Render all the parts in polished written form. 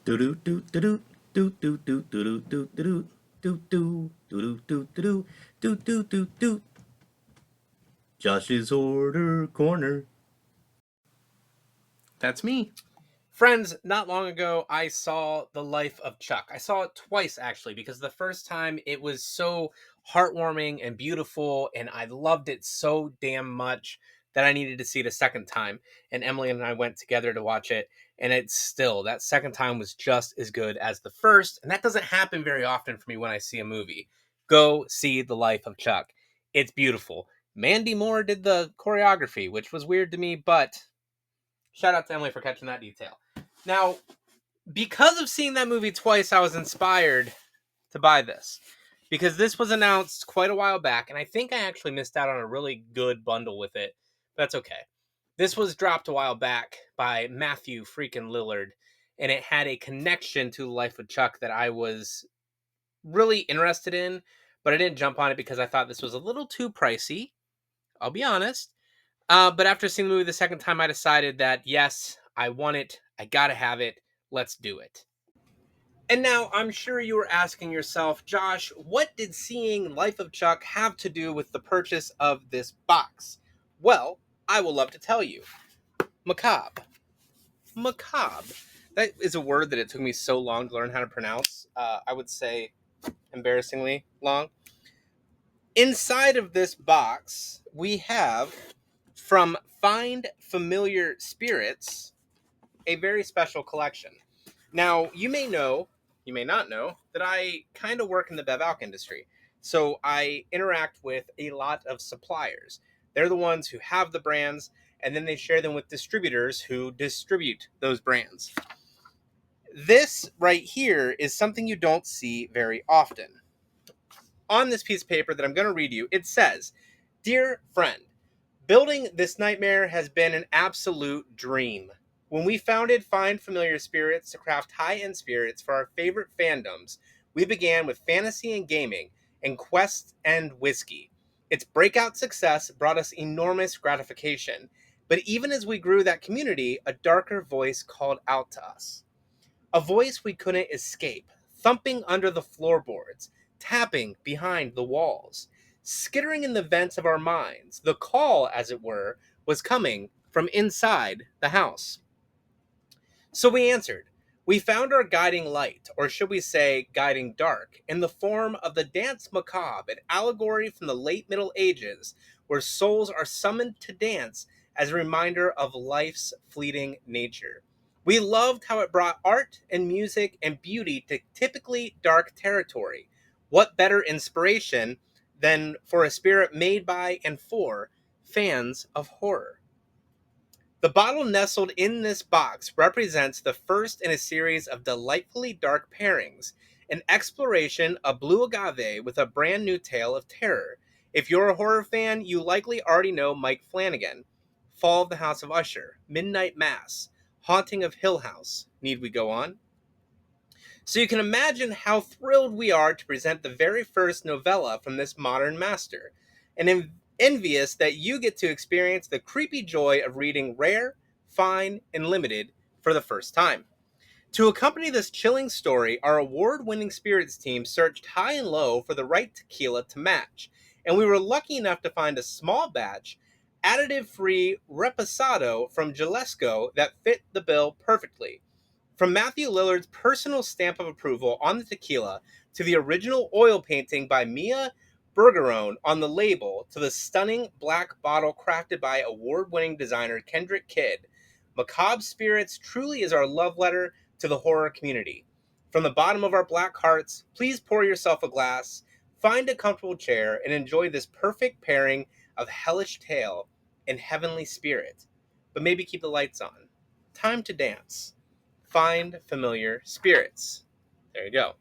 Do do do do do do do do do do do do do do do do do do do. Josh's Order Corner. That's me. Friends, not long ago, I saw The Life of Chuck. I saw it twice, actually, because the first time it was so heartwarming and beautiful, and I loved it so damn much that I needed to see it a second time. And Emily and I went together to watch it, and it's still, that second time was just as good as the first. And that doesn't happen very often for me when I see a movie. Go see The Life of Chuck. It's beautiful. Mandy Moore did the choreography, which was weird to me, but shout out to Emily for catching that detail. Now, because of seeing that movie twice, I was inspired to buy this. Because this was announced quite a while back, and I think I actually missed out on a really good bundle with it. That's okay. This was dropped a while back by Matthew freaking Lillard, and it had a connection to Life of Chuck that I was really interested in, but I didn't jump on it because I thought this was a little too pricey. I'll be honest. But after seeing the movie the second time, I decided that yes, I want it. I gotta have it. Let's do it. And now I'm sure you were asking yourself, Josh, what did seeing Life of Chuck have to do with the purchase of this box? Well, I will love to tell you. Macabre. Macabre. That is a word that it took me so long to learn how to pronounce. I would say embarrassingly long. Inside of this box, we have from Find Familiar Sprits a very special collection. Now, you may not know, that I kind of work in the Bev Alc industry. So I interact with a lot of suppliers. They're the ones who have the brands, and then they share them with distributors who distribute those brands. This right here is something you don't see very often. On this piece of paper that I'm going to read you, it says, "Dear friend, building this nightmare has been an absolute dream. When we founded Find Familiar Spirits to craft high-end spirits for our favorite fandoms, we began with fantasy and gaming, and quest and whiskey. Its breakout success brought us enormous gratification. But even as we grew that community, a darker voice called out to us. A voice we couldn't escape, thumping under the floorboards, tapping behind the walls, skittering in the vents of our minds. The call, as it were, was coming from inside the house. So we answered. We found our guiding light, or should we say guiding dark, in the form of the dance macabre, an allegory from the late Middle Ages, where souls are summoned to dance as a reminder of life's fleeting nature. We loved how it brought art and music and beauty to typically dark territory. What better inspiration than for a spirit made by and for fans of horror? The bottle nestled in this box represents the first in a series of delightfully dark pairings, an exploration of blue agave with a brand new tale of terror. If you're a horror fan, you likely already know Mike Flanagan. Fall of the House of Usher, Midnight Mass, Haunting of Hill House. Need we go on? So you can imagine how thrilled we are to present the very first novella from this modern master, and envious that you get to experience the creepy joy of reading rare, fine, and limited for the first time. To accompany this chilling story, our award winning spirits team searched high and low for the right tequila to match, and we were lucky enough to find a small batch, additive free Reposado from Gillesco that fit the bill perfectly. From Matthew Lillard's personal stamp of approval on the tequila to the original oil painting by Mia Bergeron on the label to the stunning black bottle crafted by award-winning designer Kendrick Kidd, Macabre Spirits truly is our love letter to the horror community. From the bottom of our black hearts, please pour yourself a glass, find a comfortable chair, and enjoy this perfect pairing of hellish tale and heavenly spirit. But maybe keep the lights on. Time to dance. Find Familiar Spirits. There you go.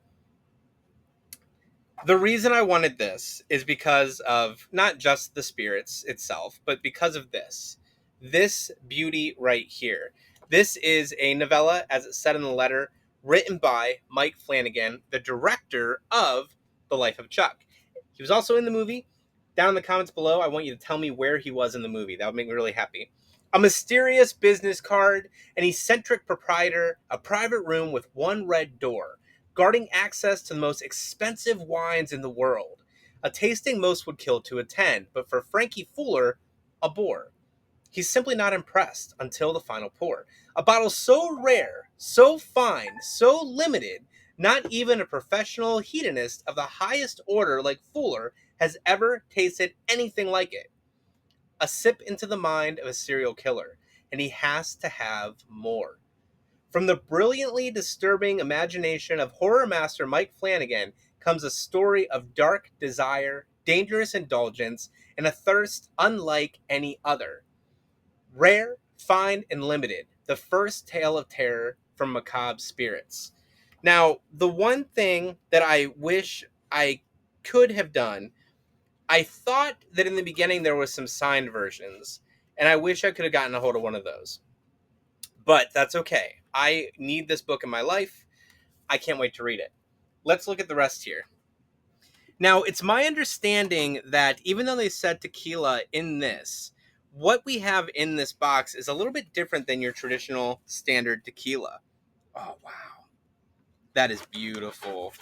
The reason I wanted this is because of not just the spirits itself, but because of this. This beauty right here. This is a novella, as it said in the letter, written by Mike Flanagan, the director of The Life of Chuck. He was also in the movie. Down in the comments below, I want you to tell me where he was in the movie. That would make me really happy. A mysterious business card, an eccentric proprietor, a private room with one red door, guarding access to the most expensive wines in the world. A tasting most would kill to attend, but for Frankie Fuller, a bore. He's simply not impressed until the final pour. A bottle so rare, so fine, so limited, not even a professional hedonist of the highest order like Fuller has ever tasted anything like it. A sip into the mind of a serial killer, and he has to have more. From the brilliantly disturbing imagination of horror master Mike Flanagan comes a story of dark desire, dangerous indulgence, and a thirst unlike any other. Rare, Find, and Limited, the first tale of terror from Macabre Spirits. Now, the one thing that I wish I could have done, I thought that in the beginning there was some signed versions, and I wish I could have gotten a hold of one of those. But that's okay. I need this book in my life. I can't wait to read it. Let's look at the rest here. Now, it's my understanding that even though they said tequila in this, what we have in this box is a little bit different than your traditional standard tequila. Oh, wow. That is beautiful.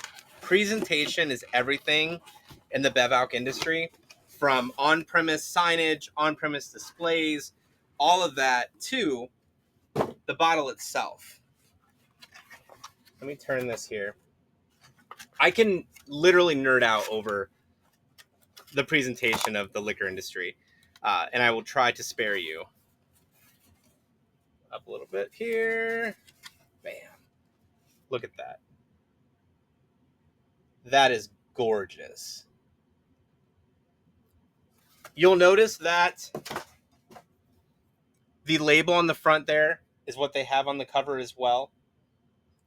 Presentation is everything in the Bev Alc industry, from on-premise signage, on-premise displays, all of that, to the bottle itself. Let me turn this here. I can literally nerd out over the presentation of the liquor industry, and I will try to spare you. Up a little bit here. Bam. Look at that. That is gorgeous. You'll notice that the label on the front there is what they have on the cover as well.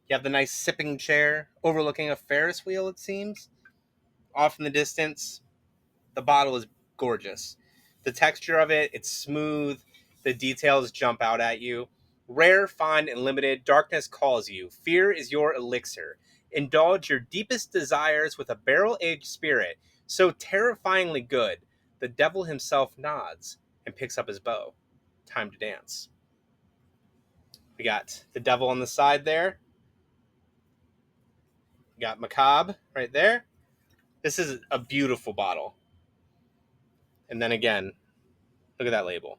You have the nice sipping chair overlooking a Ferris wheel, it seems, off in the distance. The bottle is gorgeous. The texture of it, it's smooth. The details jump out at you. Rare, find, and limited, darkness calls you. Fear is your elixir. Indulge your deepest desires with a barrel-aged spirit so terrifyingly good, the devil himself nods and picks up his bow. Time to dance. We got the devil on the side there. We got Macabre right there. This is a beautiful bottle. And then again, look at that label.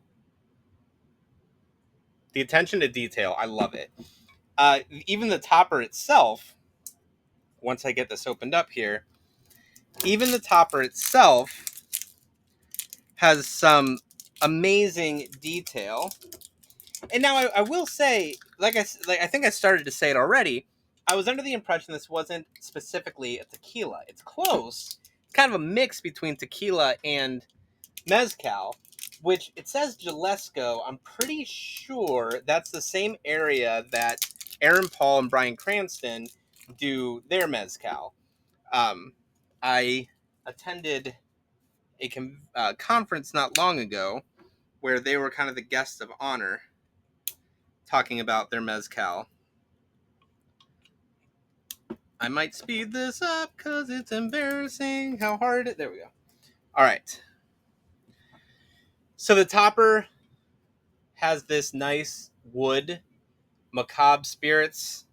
The attention to detail, I love it. Even the topper itself, once I get this opened up here, even the topper itself has some amazing detail. And now I will say, like I think I started to say it already, I was under the impression this wasn't specifically a tequila. It's close. It's kind of a mix between tequila and mezcal, which it says Jalisco. I'm pretty sure that's the same area that Aaron Paul and Bryan Cranston do their mezcal. I attended a conference not long ago where they were kind of the guests of honor talking about their mezcal. I might speed this up because it's embarrassing how hard it... There we go. All right. So the topper has this nice wood Macabre Spirits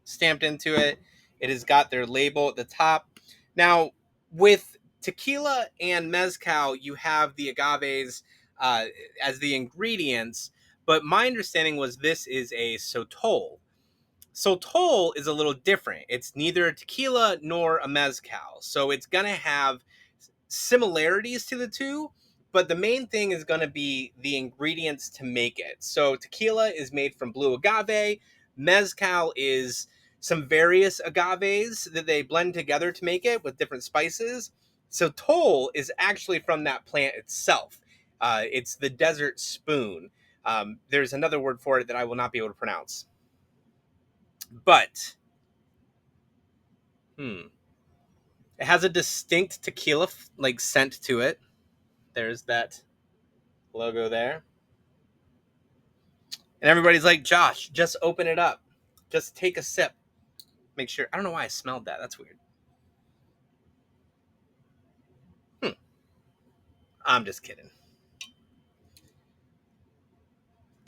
stamped into it. It has got their label at the top. Now, with tequila and mezcal, you have the agaves as the ingredients, but my understanding was this is a sotol. Sotol is a little different. It's neither a tequila nor a mezcal, so it's going to have similarities to the two, but the main thing is going to be the ingredients to make it. So tequila is made from blue agave. Mezcal is some various agaves that they blend together to make it with different spices. So tol is actually from that plant itself. It's the desert spoon. There's another word for it that I will not be able to pronounce. But, it has a distinct tequila like scent to it. There's that logo there. And everybody's like, Josh, just open it up. Just take a sip. Make sure. I don't know why I smelled that. That's weird. I'm just kidding.